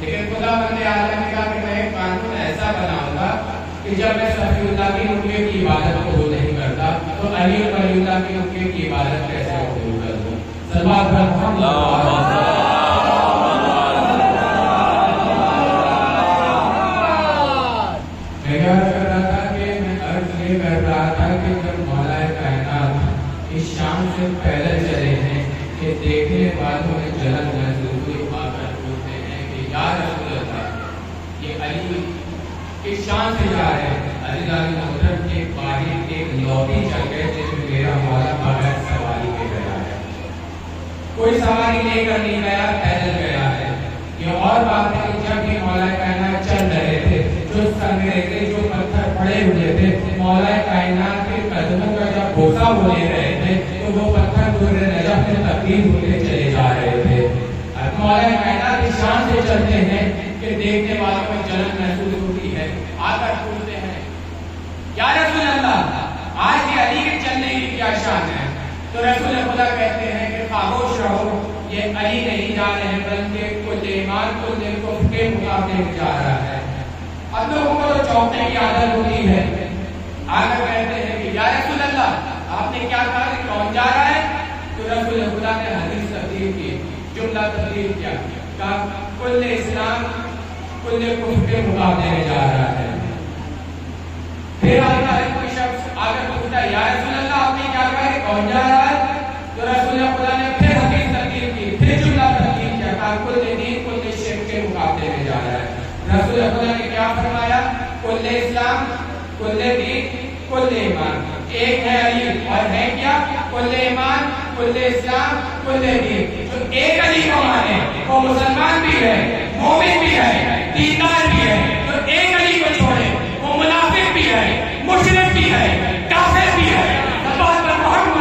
لیکن خداوند عالم نے کہا کہ میں ایک قانون ایسا بناؤں گا کہ جب میں صفی اللہ کی نقطے کی عبادت قبول نہیں کرتا تو علی ولی اللہ کی نقطے کی عبادت کیسے قبول کر دوں؟ صلوات محمد۔ میں کیا کر رہا تھا کہ میں عرض یہ کر رہا تھا کہ جب مولا کائنات اس شان سے پیدل چلے ہیں کہ دیکھنے والوں میں جلن محسوس ہوئی، آ کر پوچھتے ہیں کہ یا رسول اللہ یہ علی اس شان سے جا رہے ہیں۔ عزیزان محترم کے باہر ایک لوبی چل گئے جس میں میرا مولا بغیر سواری کے گیا ہے، کوئی سواری لے کر نہیں گیا، پیدل گیا ہے۔ یہ اور بات ہے کہ جب یہ مولا کائنات چل رہے تھے جو سنگریزے جو پتھر پڑے ہوئے تھے مولا کائنات کے قدموں کا جب بوسہ وہ لے رہے تھے تو وہ پتھر در نجف میں تبدیل ہوتے چلے جا رہے تھے۔ مولا کائنات اس شان سے چلتے ہیں کہ دیکھنے والوں میں جلن محسوس ہوتی ہے، آ کر پوچھتے ہیں یا رسول اللہ آج یہ علی کے چلنے کی کیا شان ہے؟ تو رسول خدا کہتے ہیں کہ خاموش رہو، یہ علی نہیں جا رہے ہیں بلکہ کل ایمان کل کفر کے مقابلے میں جا رہا ہے۔ اب لوگوں کو تو چوکنے کی عادت ہوتی ہے، آگے کہتے ہیں کہ یا رسول اللہ آپ نے کیا کہا کہ کون جا رہا ہے؟ تو رسول خدا نے حدیث تبدیل کی، جملہ تبدیل کیا، کہا کل اسلام کل کفر کے مقابلے میں جا رہا ہے۔ پھر آتا ہے کوئی شخص آگے پوچھتا ہے یا رسول اللہ آپ نے کیا کہا کہ کون جا رہا ہے؟ تو رسول خدا نے پھر حدیث تبدیل کی، پھر جملہ تبدیل کیا، کہا کل دین کل شرک کے مقابلے میں جا رہا ہے۔ رسول خدا نے کیا فرمایا؟ کل اسلام کل دین کل ایمان، ایک ہے علی اور ہے کیا؟ کل ایمان کل اسلام کل دین۔ جو ایک علی کو مانے وہ مسلمان بھی ہے، مومن بھی ہے، دیندار بھی ہے، جو ایک علی کو چھوڑے وہ منافق بھی ہے، مشرک بھی ہے، کافر بھی ہے۔ صلوات محمد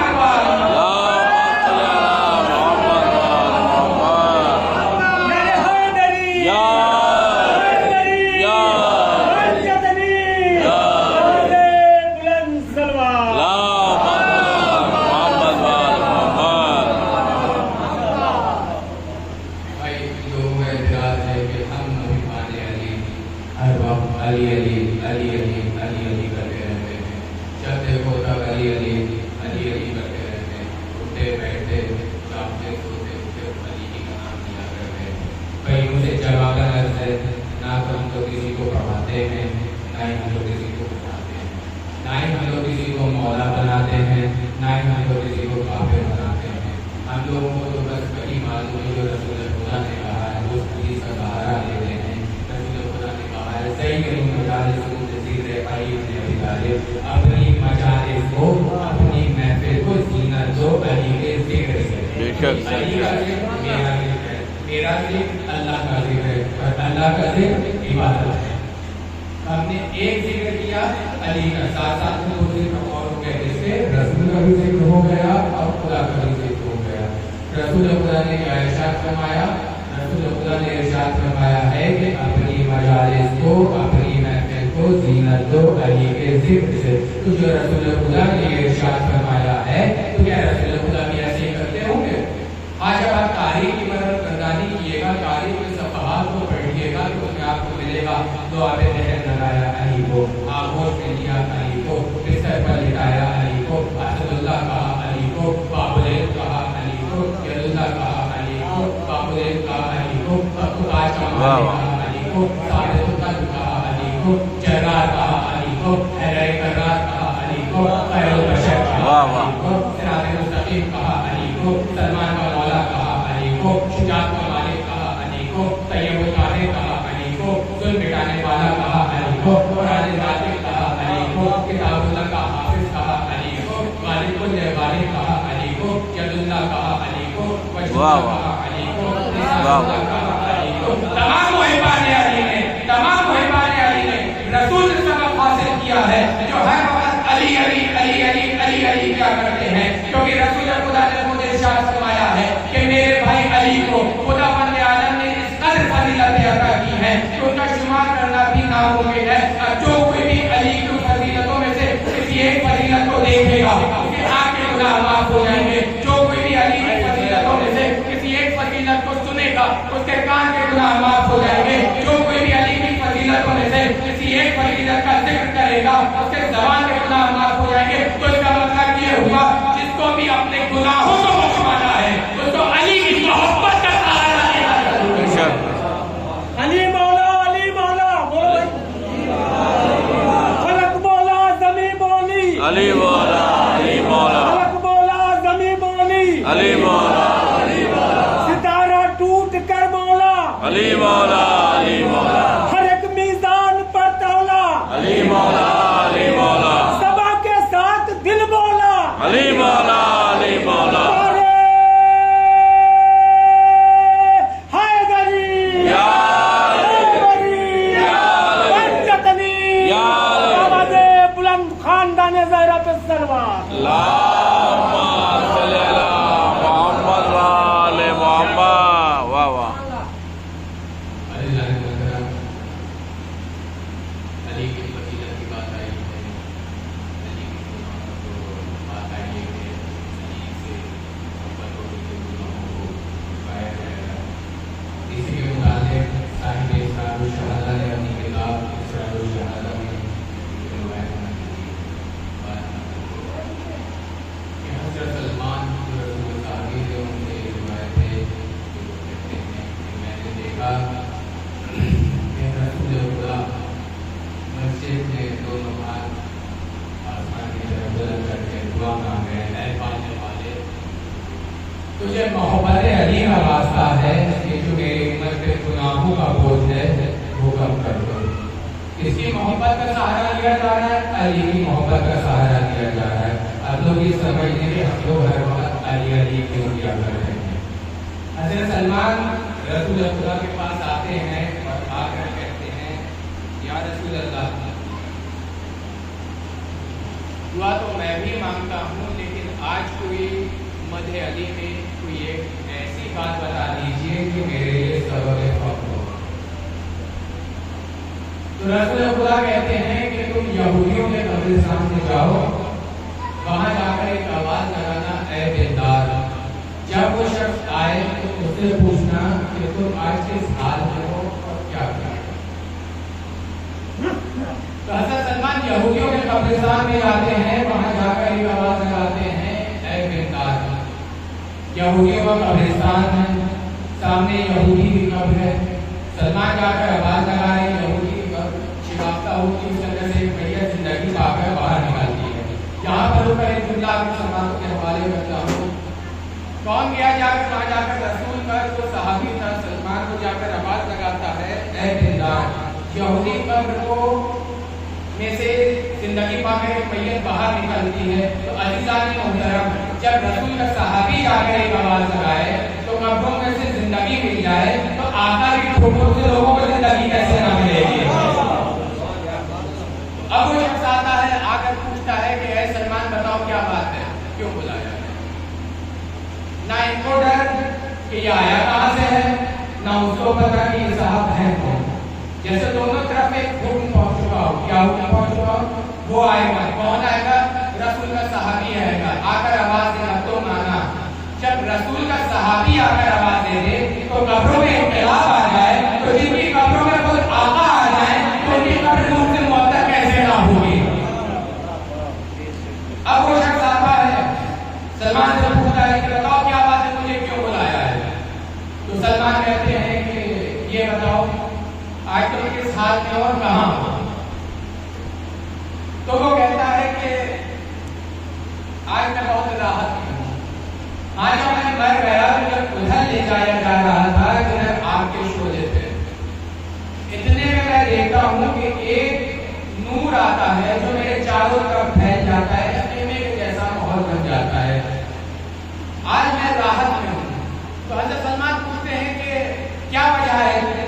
علی علی علی علی علی علی کرتے رہتے ہیں، جب دیکھو تب علی علی علی علی کرتے رہتے ہیں، اٹھتے بیٹھتے جاگتے سوتے صرف علی ہی کا نام لیا کرتے ہیں۔ کہیں مجھے جواب عرض ہے نہ تو ہم تو کسی کو پڑھاتے ہیں، نہ ہی ہم تو کسی کو پڑھاتے ہیں، نہ ہی ہم تو کسی کو مولا بناتے ہیں، نہ ہی ہم تو کسی کو کافر بناتے ہیں۔ ہم لوگوں کو تو بس وہی معلوم ہے جو رسول خدا نے کہا ہے، اس حدیث کا سہارا لیتے ہیں۔ اپنی مجالس کو اپنی محفل کو زینت دو علی کے ذکر سے۔ ذکر میرا ذکر اللہ کا ذکر ہے اور اللہ کا ذکر عبادت ہے. ہم نے ایک ذکر کیا علی کا، ساتھ ساتھ میں دو ذکر اور ہو گئے، جس سے رسول کا بھی ذکر ہو گیا اور خدا کا بھی ذکر ہو گیا. رسول خدا نے کیا ارشاد فرمایا؟ رسول خدا نے ارشاد فرمایا ہے کہ اپنی مجالس کو، اپنی محفل کو زینت دو علی کے ذکر سے. تو جو رسول خدا نے ارشاد فرمایا ہے تو کیا رسول خدا بھی ایسے ہی کرتے ہوں گے؟ آج جب آپ تاریخ کی برادری کیے گا، تاریخ کے صفحات کو پڑھیے گا تو اس میں آپ کو ملے گا دو آپ ذہن لگایا علی کو، آغوش میں لیا علی کو، بستر پر لٹایا علی کو، اسد اللہ کہا علی کو، بابلیل کہا علی کو، ید اللہ کہا علی کو، بابلیل کہا علی کو، تاج کہا علی کو، ثابت القدر کہا علی کو، جرار کہا علی کو، حیدر کرار کہا علی کو، خیر البشر کہا علی کو، صراط مستقیم کہا علی کو، سلمان کا مولا کہا علی کو، شجاعت کا مالک کہا علی کو، طیب الطاہر کہا علی کو، ظلم مٹانے والا کہا علی کو، قرآن ناطق کہا علی کو، کتاب اللہ کا حافظ کہا علی کو، غالب الغالب کہا علی کو، ید اللہ کہا علی کو، وجہ کہا علی کو، نصار اللہ کہا علی کو. تمام محبان علی نے، تمام محبان علی نے رسول سے سبق حاصل کیا ہے جو ہر وقت علی علی علی علی علی علی کیا کرتے ہیں، کیونکہ رسول خدا نے خود ارشاد فرمایا ہے کہ میرے بھائی علی کو خدا بند عالم نے اس قدر فضیلتیں عطا کی ہیں کہ ان کا شمار کرنا بھی ناممکن ہے. جو کوئی بھی علی کی فضیلتوں میں سے کسی ایک فضیلت کو دیکھے گا اس کے آنکھ کے گناہ معاف ہو جائیں گے. جو کوئی بھی علی کی فضیلتوں میں سے کسی ایک فضیلت کو سنے گا اس کے کان کے گناہ معاف ہو جائیں گے. جو کوئی بھی علی کی فضیلتوں میں سے کسی ایک فضیلت کا ذکر کرے گا اس کے زبان کے گناہ معاف ہو جائیں گے. تو اس کا مطلب یہ ہوا جس کو بھی اپنے گناہوں کو بخشوانا ہے اس کو علی کی محبت کا سہارا لینا ہے. علی مولا، علی مولا، خلق مولا زمین بولی، علی مولا، علی مولا، خلق مولا زمین بولی، علی مولا، علی مولا، ستارہ ٹوٹ کر مولا، علی مولا، علی مولا، ہر ایک میزان پر تولا، علی مولا، علی مولا، سبا کے ساتھ دل بولا، علی مولا، علی مولا، حیدری یا حیدری پنجتنی یا آواز بلند خاندان زہرا پہ سلوات. اللہم صلی علی محمد و آل محمد. واہ واہ. علی کی فضیلت کی بات آئی ہے، علی کی گناہوں کو بات آئی ہے کہ علی سے محبت ہو کے گناہوں کو چھپایا جائے گا. اسی کے متعلق صاحب اسرار الشہادہ نے اپنی کتاب اسرار الشہادہ میں روایت نقل کی کہ حضرت سلمان جو رسول صحابی تھے ان سے روایت ہے کہ وہ کہتے ہیں کہ میں نے دیکھا کہ رسول خدا مسجد میں دونوں ہاتھ آسمان کی طرف بلند کر کے دعا مانگ رہے ہیں، اے پانے والے تجھے محبت علی کا واسطہ ہے کہ جو میری امت کے گناہوں کا بوجھ ہے وہ کم کر دو. اس کی محبت کا سہارا لیا جا رہا ہے، علی کی محبت کا سہارا لیا جا رہا ہے. اب لوگ یہ سمجھنے کہ ہم لوگ ہر وقت علی علی کیوں کیا کر رہے ہیں. حضرت سلمان رسول خدا کے پاس آتے ہیں اور آ کر کہتے ہیں یا رسول اللہ، دعا تو میں بھی مانگتا ہوں لیکن آج کوئی مدح علی میں کوئی ایک ایسی بات بتا دیجیے کہ میرے لیے سبب فخر ہو. تو رسول خدا کہتے ہیں کہ تم یہودیوں کے قبرستان میں جاؤ، وہاں جا کر ایک آواز لگانا، اے دلدار. جب وہ شخص آئے تو اس سے پوچھنا کہ تم آج کس حال میں ہو اور کیا کیا. تو حضرت سلمان یہودیوں کے قبرستان میں جاتے ہیں، وہاں جا کر ایک آواز لگاتے ہیں، اے دلدار. یہودیوں کا قبرستان ہے، سامنے یہودی کی قبر ہے. سلمان جا کر آواز لگا رہے ہیں، یہودی کی قبر شکافتہ ہوتی اس طرح سے ایک بڑھیا زندگی پا کر باہر نکالتی ہے. یہاں پر رک کر ایک جملہ آپ سلمانوں کے حوالے کرتا ہوں. کون گیا جا کر وہاں جا کر رسول کا جو صحابی تھا سلمان کو جا کر آواز لگاتا ہے، اے دلدار. یہودی قبر کو میں سے زندگی پا کر ایک میت باہر نکلتی ہے تو عزیزان محترم جب رسول کا صحابی جا کر ایک آواز لگائے تو قبروں میں سے زندگی مل جائے تو آقا کی ٹھوکروں سے لوگوں کو زندگی کیسے نہ ملے گی؟ اب وہ شخص آتا ہے آ کر پوچھتا ہے کہ اے سلمان بتاؤ کیا بات ہے، کیوں بلایا ہے؟ نہ ان کو ڈر کہ یہ آیا کہاں سے ہے، نہ اس کو پتا کہ یہ صاحب ہے کون۔ جیسے دونوں طرف ایک حکم پہنچ چکا ہو، کیا حکم پہنچ چکا ہو؟ وہ آئے گا، کون آئے گا؟ رسول کا صحابی آئے گا، آ کر آواز دینا تم آنا۔ جب رسول کا صحابی آ کر آواز دے دے تو قبروں میں انقلاب آ جائے، تو جن کی قبروں میں خود آقا آ جائے تو ان کی قبر نور سے معطر کیسے نہ ہوگی؟ اب وہ شخص آتا ہے، سلمان سے پوچھتا ہے کہ بتاؤ کیا بات ہے، مجھے کیوں بلایا ہے؟ تو سلمان کہتے ہیں کہ یہ بتاؤ آج تم کس حال میں اور کہاں ہو؟ تو وہ کہتا ہے کہ آج میں بہت راحت میں ہوں، آج جب میں مر گیا تو جب ادھر لے جایا جا رہا تھا جدھر آگ کے شعلے تھے، اتنے میں دیکھتا ہوں کہ ایک نور آتا ہے جو میرے چاروں طرف پھیل جاتا ہے، خیمے کے جیسا ماحول بن جاتا ہے، آج میں راحت میں ہوں۔ تو حضرت سلمان پوچھتے ہیں کہ کیا وجہ ہے،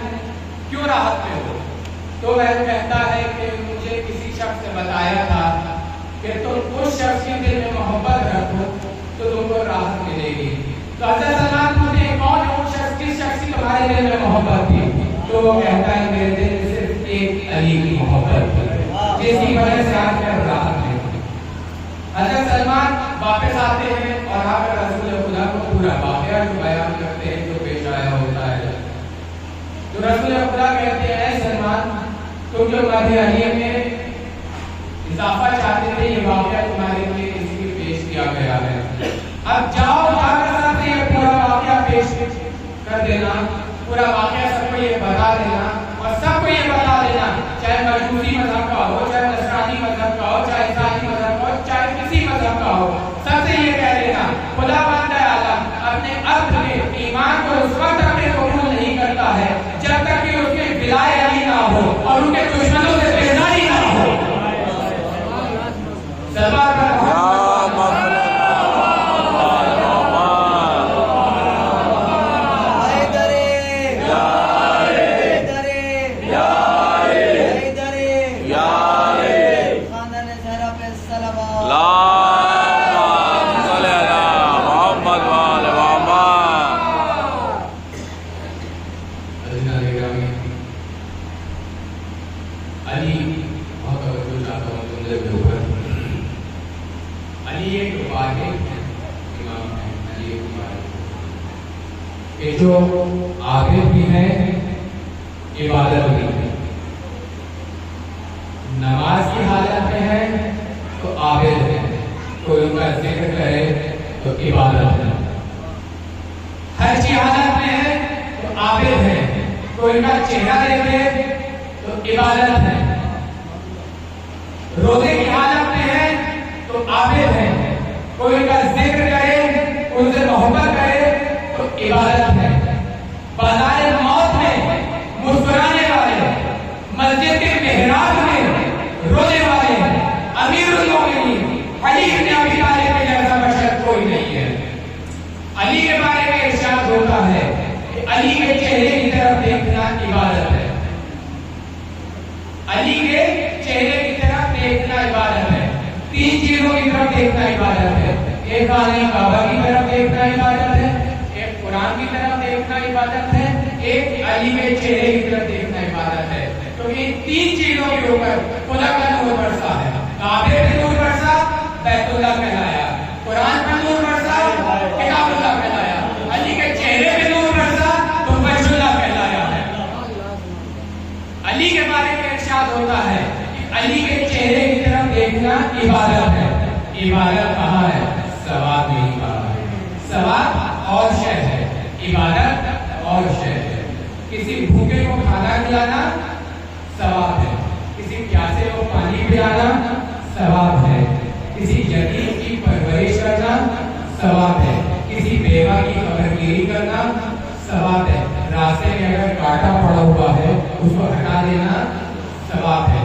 کیوں راحت میں ہو؟ تو وہ کہتا ہے کہ مجھے کسی شخص نے بتایا تھا کہ تم اس شخص کے دل میں محبت رکھو تو تم کو راحت ملے گی۔ تو حضرت سلمان پوچھتے ہیں کون ہے وہ شخص، کس شخص کی تمہارے دل میں محبت تھی؟ تو وہ کہتا ہے میرے دل میں صرف ایک علی کی محبت تھی، جس کی وجہ سے آج میں راحت میں ہوں۔ حضرت سلمان واپس آتے ہیں اور آ کر رسول خدا کو پورا واقعہ جو بیان کرتے ہیں جو پیش آیا ہوتا ہے۔ تو رسول خدا کہتے ہیں اے سلمان تم جو مدح علی میں اضافہ چاہتے تھے یہ واقعہ تمہارے لیے اس کی پیش کیا گیا ہے، اب جاؤ جا کر سب سے یہ پورا واقعہ پیش کر دینا، پورا واقعہ سب کو یہ بتا دینا اور سب کو یہ بتا دینا، چاہے مجوسی مذہب کا ہو، چاہے نصرانی مذہب کا ہو، چاہے عیسائی مذہب کا ہو، چاہے کسی مذہب کا ہو، سب سے یہ کہہ دینا خدا بندہ عالم اپنے عبد میں ایمان کو اس وقت تک قبول نہیں کرتا ہے جب تک کہ اس کے ولایت علی نہ ہو اور ان کے دشمنوں سے بیزاری نہ ہو۔ سلمان کا جو عابد بھی ہیں عبادت بھی ہیں، نماز کی حالت میں ہے تو عابد ہے، کوئی ان کا ذکر کرے تو عبادت ہے، حج کی حالت میں ہے تو عابد ہے، کوئی ان کا چہرہ دیکھے تو عبادت ہے، روزے کی حالت میں ہے تو عابد ہے، کوئی ان کا ذکر کرے ان سے محبت کرے تو عبادت ہے، بازار موت میں مسکرانے والے، مسجد کے محراب میں رونے والے، امیر المومنین علی بن ابی طالب کے جیسا بشر کوئی نہیں ہے۔ علی کے بارے میں ارشاد ہوتا ہے کہ علی کے چہرے کی طرف دیکھنا عبادت ہے، علی کے چہرے کی طرف دیکھنا عبادت ہے، تین چیزوں کی طرف دیکھنا عبادت ہے، ایک خانہ کعبہ کی طرف دیکھنا عبادت ہے، ایک قرآن کی طرف دیکھنا عبادت ہے، ایک علی کے چہرے کی طرف دیکھنا عبادت ہے۔ تو ان تین چیزوں کے اوپر خدا کا نور برسا ہے، کعبے پہ نور برسا بیت اللہ کہلایا، قرآن پہ نور برسا کتاب اللہ کہلایا، علی کے چہرے پہ نور برسا تو بیت اللہ کہلایا ہے۔ علی کے بارے میں ارشاد ہوتا ہے کہ علی کے چہرے کی طرف دیکھنا عبادت ہے۔ عبادت کہاں ہے؟ ثواب نہیں کہا ہے، ثواب اور شے ہے، عبادت اور شے ہے۔ کسی بھوکے کو کھانا کھلانا ثواب ہے، کسی پیاسے کو پانی پلانا ثواب ہے، کسی یتیم کی پرورش کرنا ثواب ہے، کسی بیوہ کی خبرگیری کرنا ثواب ہے، راستے میں اگر کانٹا پڑا ہوا ہے اس کو ہٹا دینا ثواب ہے۔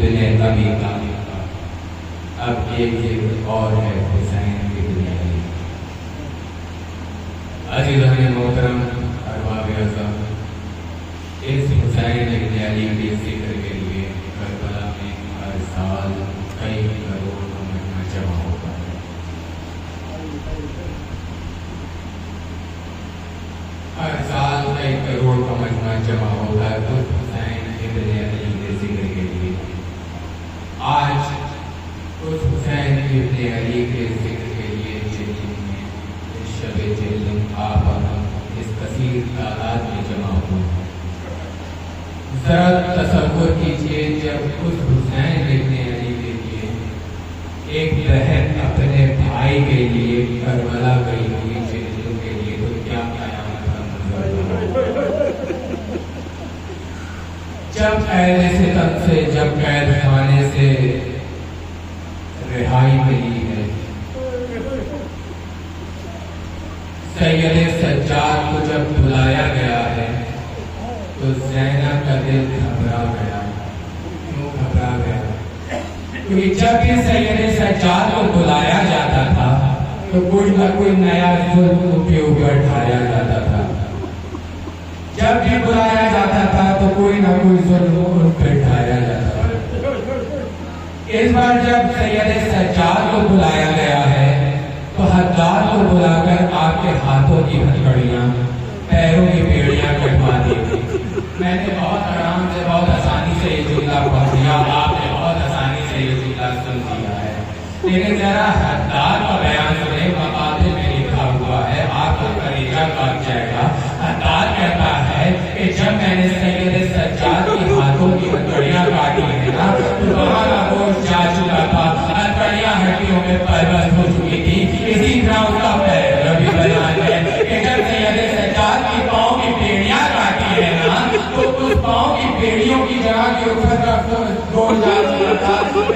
ابن ابی طالب کا۔ اب ایک ذکر اور ہے حسین ابن علی۔ عزیزان محترم ارباب اعظم، اس حسین ابن علی کے ذکر کے لیے کربلا میں ہر سال کئی کروڑ کا مجمع جمع ہوتا ہے۔ ہر سال کئی کروڑ کا مجمع جمع ہوتا ہے تو حسین ابن علی کے ذکر کے لیے۔ آج اس حسین ابن علی کے ذکر کے لیے شب جلد آپ اس کثیر تعداد میں جمع ہوئے ہیں۔ ذرا تصور کیجئے جب اس حسین ابن علی کے لیے ایک بہن اپنے بھائی کے لیے کربلا گئی ہوئی جلدوں کے لیے، تو کیا قیامت کا منظر ہوگا۔ جب قید ستم سے، جب قید خانے سے رہائی ملی ہے، سید سجاد کو جب بلایا گیا ہے تو زینب کا دل گھبرا گیا۔ کیوں گھبرا گیا؟ کیونکہ جب بھی سید سجاد کو بلایا جاتا تھا تو کوئی نہ کوئی نیا ظلم کے اوپر ڈھایا جاتا تھا۔ جب بھی بلایا جاتا تھا تو کوئی نہ کوئی ظلم ان پہ ڈھایا جاتا تھا۔ اس بار جب سید سجاد کو بلایا گیا ہے تو حداد کو بلا کر آپ کے ہاتھوں کی ہتھکڑیاں، پیروں کی بیڑیاں کٹوا دی گئی۔ میں نے بہت آرام سے، بہت آسانی سے یہ جملہ پڑھ دیا، آپ نے بہت آسانی سے یہ جملہ سن دیا ہے، لیکن ذرا حداد کا بیان سنیں۔ مقاصد میں لکھا ہوا ہے، آپ کا کلیجہ کاٹ جائے گا۔ حداد کہتا ہے کہ جب میں نے سید سجاد کی ہاتھوں کی ہتھکڑیاں کاٹی ہیں نا تو وہاں کا گوشت جا چکا تھا، ہتھکڑیاں ہڈیوں میں پربند ہو چکی تھی۔ اسی طرح اس کا پیر بھی بیان ہے کہ جب سید سجاد کی پاؤں کی بیڑیاں کاٹی ہے نا تو اس پاؤں کی بیڑیوں کی جگہ کے اوپر کا گوشت جا چکا تھا،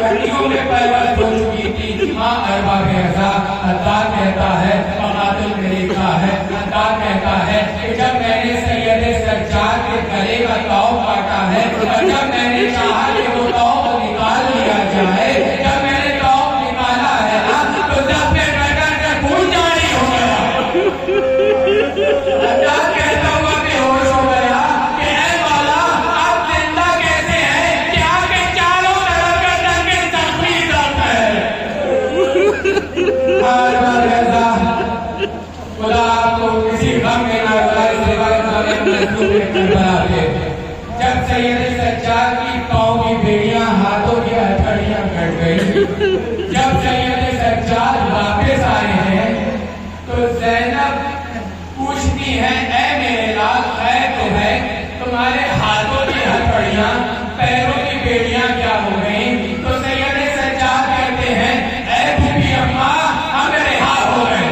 ہڈیوں میں پربند ہو چکی تھی۔ ماں ارباب اعظم، حداد کہتا ہے، مقاتل میں لکھا ہے، حداد کہتا ہے کہ جب میں نے سید سجاد کے گلے کا تاؤ کاٹا ہے اور جب میں نے چاہا کہ وہ تاؤ کو نکال لیا جائے، جب میں نے تاؤ نکالا ہے نا تو جب میں گردن سے خون جاری ہو گیا۔ حداد کہتا ہوا بے ہوش ہو گیا کہ اے مولا، آپ زندہ کیسے ہیں کہ آپ کے چاروں طرف گردن کے زخمی درد ہے۔ خدا آپ کو کسی غم میں نہ ڈالے سوائے کربلا کے۔ جب سید سجاد کی پاؤں کی بیڑیاں، ہاتھوں کی ہتھکڑیاں کٹ گئی، جب سید سجاد واپس آئے ہیں تو زینب پوچھتی ہے، اے میرے لال، خیر تو ہے؟ تمہارے ہاتھوں کی ہتھکڑیاں، پیروں کی بیڑیاں کیا ہو گئیں؟ تو سید سجاد کہتے ہیں، اے بھوپی اماں، ہم رہا ہو گئے۔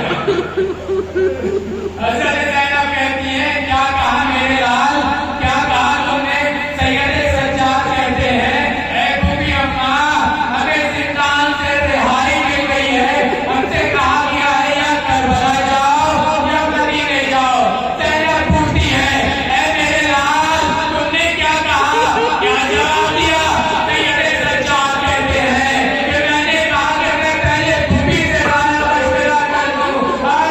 حضرت زینب کہتی ہے، کیا کہا میرے لال، کیا کہا تم نے؟ سید سجاد کہتے ہیں، اے بھوپی اماں، ہمیں زندان سے رہائی مل گئی ہے، ہم سے کہا گیا ہے یا کربلا جاؤ یا مدینے جاؤ۔ زینب پوچھتی ہے، اے میرے لال، تم نے کیا کہا، کیا جواب دیا؟ سید سجاد کہتے ہیں کہ میں نے کہا کہ میں پہلے بھوپی سے رانا مشورہ کر لوں، اور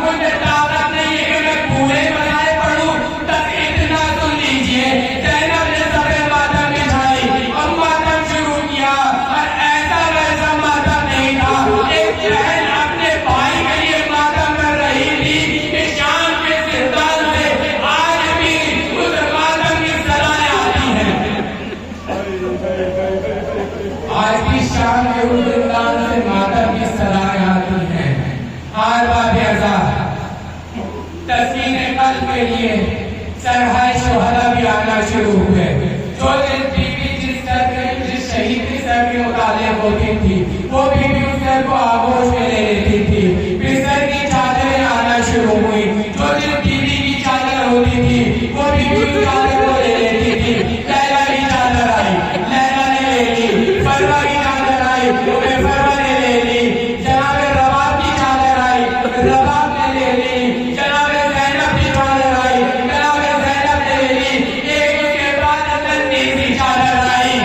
مجھے طاقت نہیں ہے کہ میں پورے بجائے پڑھوں، بس اتنا سن لیجئے۔ زینب نے سبے ماتم بچھائی اور ماتم شروع کیا، اور ایسا ویسا ماتم نہیں تھا۔ ایک بہن اپنے بھائی کے لیے ماتم کر رہی تھی کہ شام کے زندان سے آج بھی اس ماتم کی سزائیں آتی ہیں۔ آج بھی شام کے اس زندان سے ماتم کی سزائیں آتی ہیں۔ ارباب اعظم، تسکین قلب کے لیے سرحائے شہداء بھی آنا شروع ہوئے۔ جو بیوی جس شہید کی سر کے متعلق ہوتی تھی وہ بیوی اس سر کو آغوش میں لے لیتی تھی، بستر کی چادریں آنا شروع ہوئی۔ جو جس بیوی کی چادر ہوتی تھی وہ بیوی اس چادر کو لے لیتی تھی۔ لیلا کی چادر آئی، لیلا نے لے لی۔ فروا کی چادر آئی، فروا نے لے لی۔ جناب رباب کی چادر آئی، رباب نے لے لی۔ جناب زینب کی چادر آئی، جناب زینب نے لے لی۔ ایک اس کے بعد ننھی سی چادر آئی،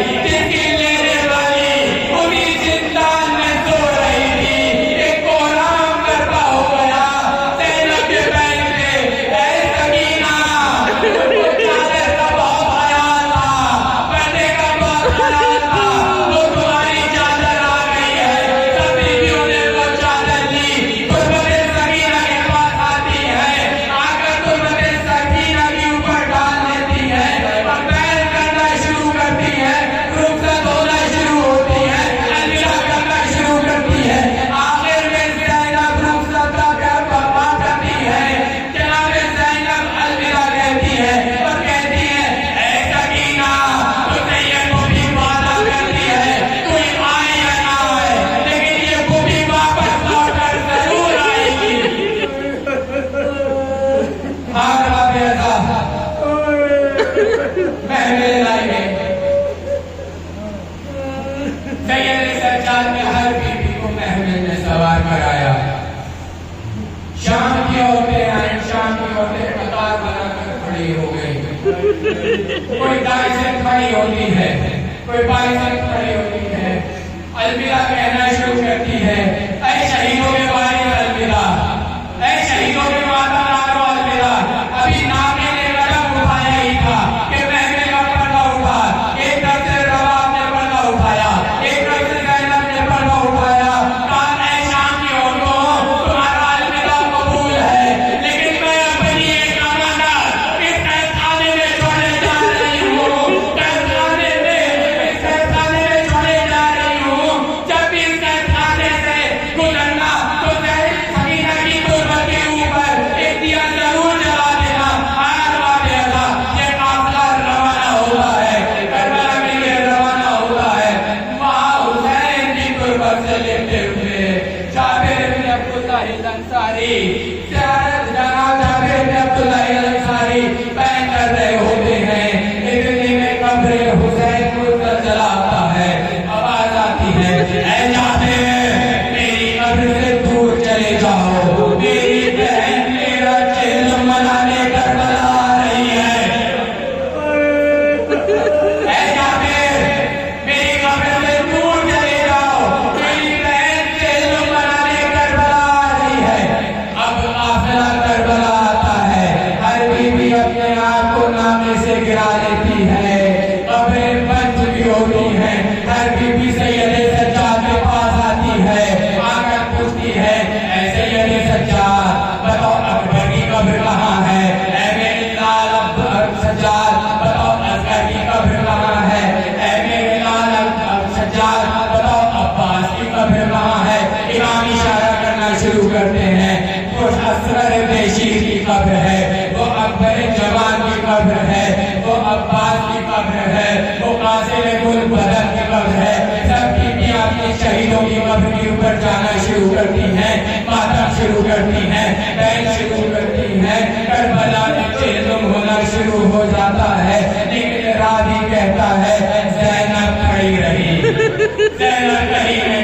سید سجاد نے ہر بیوی کو محمل میں سوار کرایا. شام کی عورتیں آئیں, شام کی عورتیں قطار بنا کر کھڑی ہو گئی. کوئی دائیں سے کھڑی ہوتی ہے, کوئی بائیں سے کھڑی ہوتی ہے. الوداع کہنا شروع کرتی ہے, اے شہیدوں کے بھائی الوداع, اے شہیدوں کے ماتارو الوداع. ابھی نام نے قدم اٹھایا ہی تھا کہ محمل کا پردہ اٹھا. ایک طرف سے رباب نے پردہ اٹھایا, ایک طرف سے زینب نے پردہ اٹھایا. کہا اے شام کی عورتوں, تمہارا الوداع قبول ہے, لیکن میں اپنی ایک امانت اس قید خانے میں چھوڑے جا رہی ہوں. قید خانے میں, اس قید خانے میں چھوڑے جا رہی ہوں. جب بھی اس قید خانے سے گزرنا تو سکینہ کی تربت کے اوپر ایک دیا ضرور جلا دینا. آج واقع تھا, یہ قافلہ روانہ ہوتا ہے, کربلا کے لیے روانہ ہوتا ہے. وہاں حسین کی تربت سے لیتے ہوئے جابر بن عبداللہ الانصاری, زیارت جناب جابر بن عبداللہ الانصاری بیان کر رہے ہوتے ہیں. اتنے میں قبر حسین کو زلزلہ آتا ہے, آواز آتی ہے, اے جابر میری قبر سے دور چلے جاؤ, میری بہن میرا چہل منانے کربلا آ رہی ہے. اے جابر میری قبر سے دور چلے جاؤ, میری بہن چہل منانے کربلا آ رہی ہے. اب قافلہ کربلا آتا ہے, ہر بیوی اپنے آپ کو نامے سے گرا لیتی ہے. قبریں بن چکی ہوتی ہیں, ہر بیوی سید سجاد کے پاس آتی ہے, آ کر پوچھتی ہے, اے سید سجاد بتاؤ اکبر کی قبر کہاں ہے. اے میرے لال سجاد بتاؤ اصغر کی قبر کہاں ہے. اے میرے لال سجاد بتاؤ عباس کی قبر کہاں ہے. امام اشارہ کرنا شروع کرتے ہیں, وہ اصغر بیشیر کی قبر ہے, وہ اکبر جوان کی قبر ہے, وہ عباس کی قبر ہے, وہ قاسم گل بدر کی قبر ہے. سب کی اپنے شہیدوں کی قبر کے اوپر جانا شروع کرتی ہیں, ماتم شروع کرتی ہیں, بین شروع کرتی ہیں. کربلا میں چہلم ہونا شروع ہو جاتا ہے, لیکن راوی کہتا ہے زینب کھڑی رہی, زینب کہیں